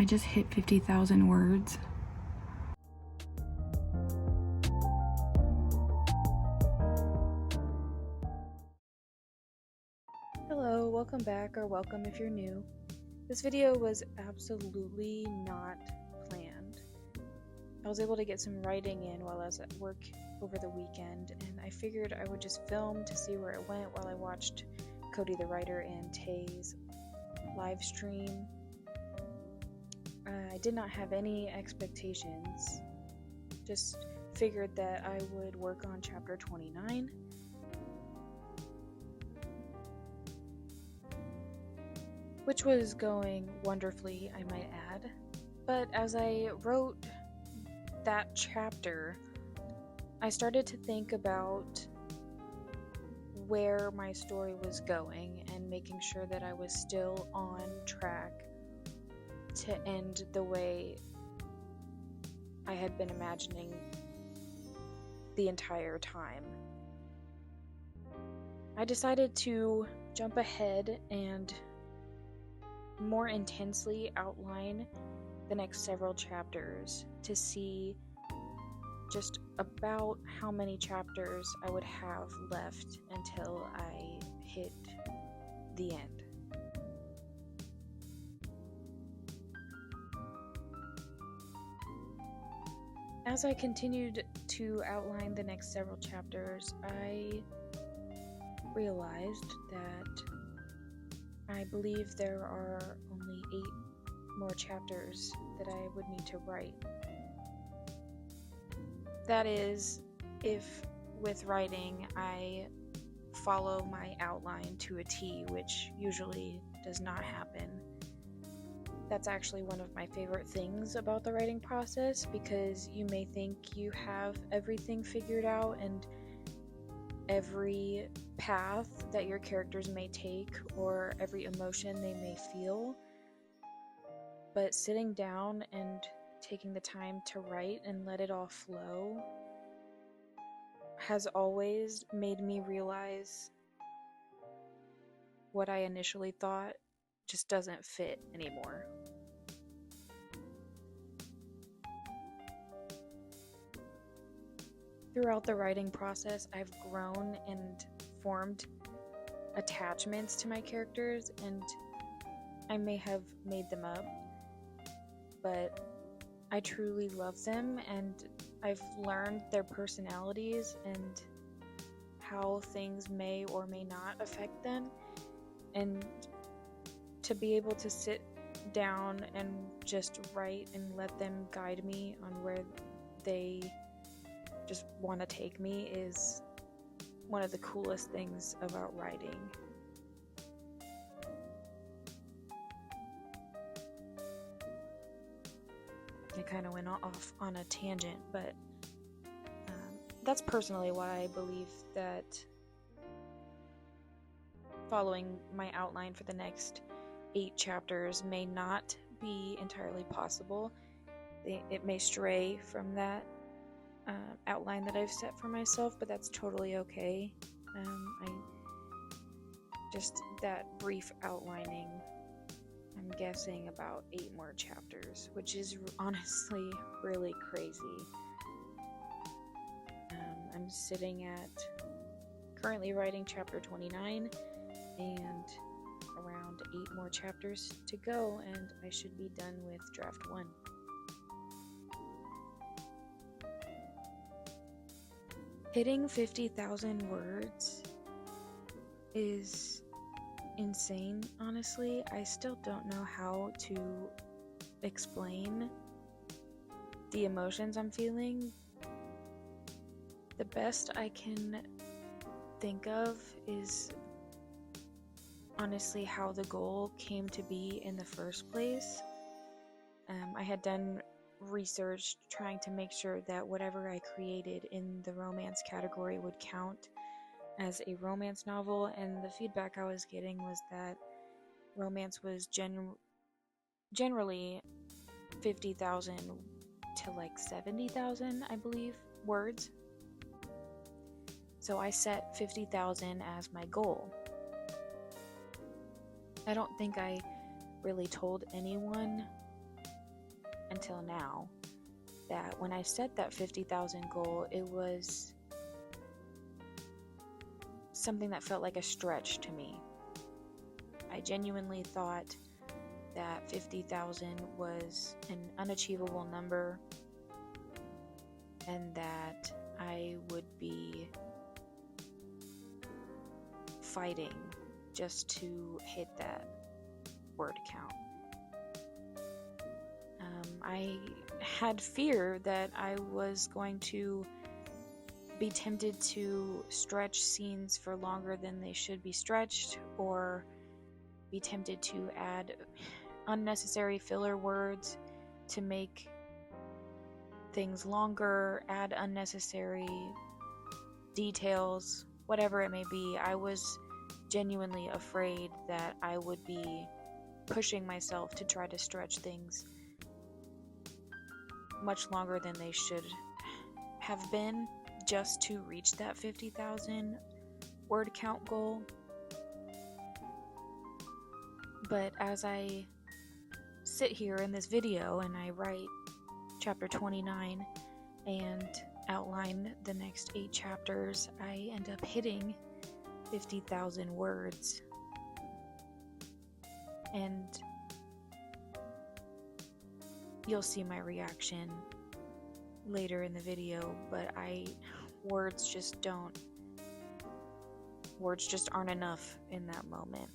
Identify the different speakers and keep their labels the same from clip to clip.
Speaker 1: I just hit 50,000 words.
Speaker 2: Hello, welcome back, or welcome if you're new. This video was absolutely not planned. I was able to get some writing in while I was at work over the weekend, and I figured I would just film to see where it went while I watched Cody the Writer and Tay's live stream. I did not have any expectations, just figured that I would work on chapter 29. Which was going wonderfully, I might add. But as I wrote that chapter, I started to think about where my story was going and making sure that I was still on track to end the way I had been imagining the entire time. I decided to jump ahead and more intensely outline the next several chapters to see just about how many chapters I would have left until I hit the end. As I continued to outline the next several chapters, I realized that I believe there are only 8 more chapters that I would need to write. That is, if with writing I follow my outline to a T, which usually does not happen. That's actually one of my favorite things about the writing process, because you may think you have everything figured out and every path that your characters may take or every emotion they may feel, but sitting down and taking the time to write and let it all flow has always made me realize what I initially thought just doesn't fit anymore. Throughout the writing process, I've grown and formed attachments to my characters, and I may have made them up, but I truly love them, and I've learned their personalities and how things may or may not affect them, and to be able to sit down and just write and let them guide me on where they just want to take me is one of the coolest things about writing. I kind of went off on a tangent, but that's personally why I believe that following my outline for the next 8 chapters may not be entirely possible. It may stray from that outline that I've set for myself, but that's totally okay. Just that brief outlining, I'm guessing about 8 more chapters, which is honestly really crazy. I'm sitting at currently writing chapter 29 and around 8 more chapters to go, and I should be done with draft 1. Hitting 50,000 words is insane, honestly. I still don't know how to explain the emotions I'm feeling. The best I can think of is honestly how the goal came to be in the first place. I had done research trying to make sure that whatever I created in the romance category would count as a romance novel, and the feedback I was getting was that romance was generally 50,000 to like 70,000, I believe, words. So I set 50,000 as my goal. I don't think I really told anyone until now that when I set that 50,000 goal, it was something that felt like a stretch to me. I genuinely thought that 50,000 was an unachievable number and that I would be fighting just to hit that word count. I had fear that I was going to be tempted to stretch scenes for longer than they should be stretched, or be tempted to add unnecessary filler words to make things longer, add unnecessary details, whatever it may be. I was genuinely afraid that I would be pushing myself to try to stretch things much longer than they should have been just to reach that 50,000 word count goal. But as I sit here in this video and I write chapter 29 and outline the next 8 chapters, I end up hitting 50,000 words. And you'll see my reaction later in the video, but words just aren't enough in that moment.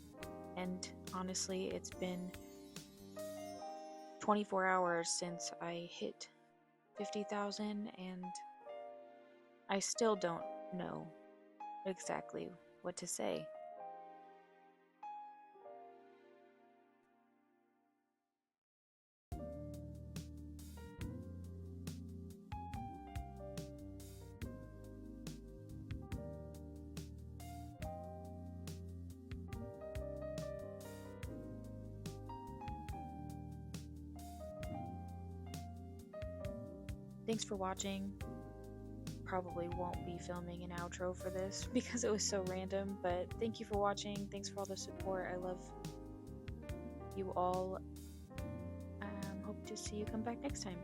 Speaker 2: And honestly, it's been 24 hours since I hit 50,000 and I still don't know exactly what to say. Thanks for watching. Probably won't be filming an outro for this because it was so random, but thank you for watching. Thanks for all the support. I love you all. Hope to see you come back next time.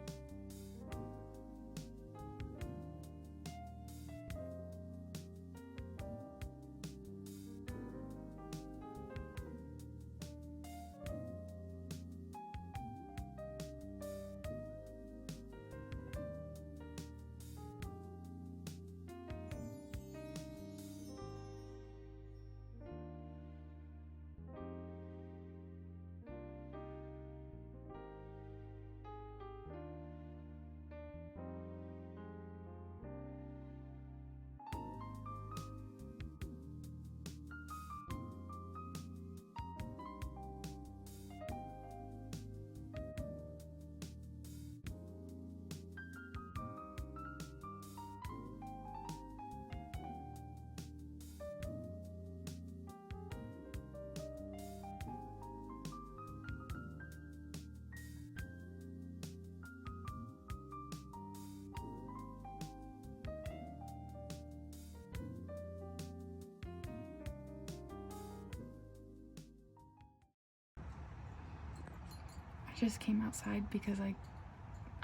Speaker 1: I just came outside because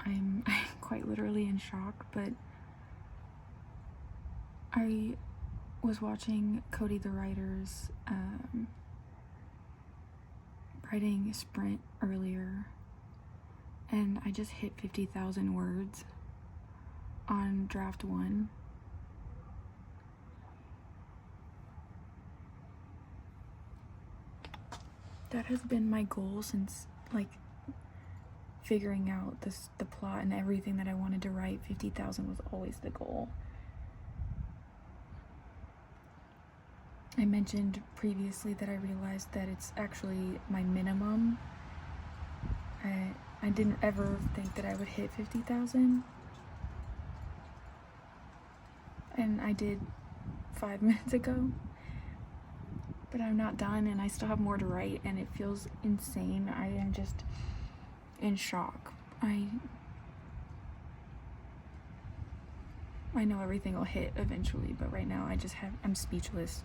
Speaker 1: I'm quite literally in shock, but I was watching Cody the Writer's writing sprint earlier, and I just hit 50,000 words on draft 1. That has been my goal since, figuring out the plot and everything that I wanted to write. 50,000 was always the goal. I mentioned previously that I realized that it's actually my minimum. I didn't ever think that I would hit 50,000. And I did 5 minutes ago. But I'm not done and I still have more to write and it feels insane. I am just in shock. I know everything will hit eventually, but right now I'm speechless.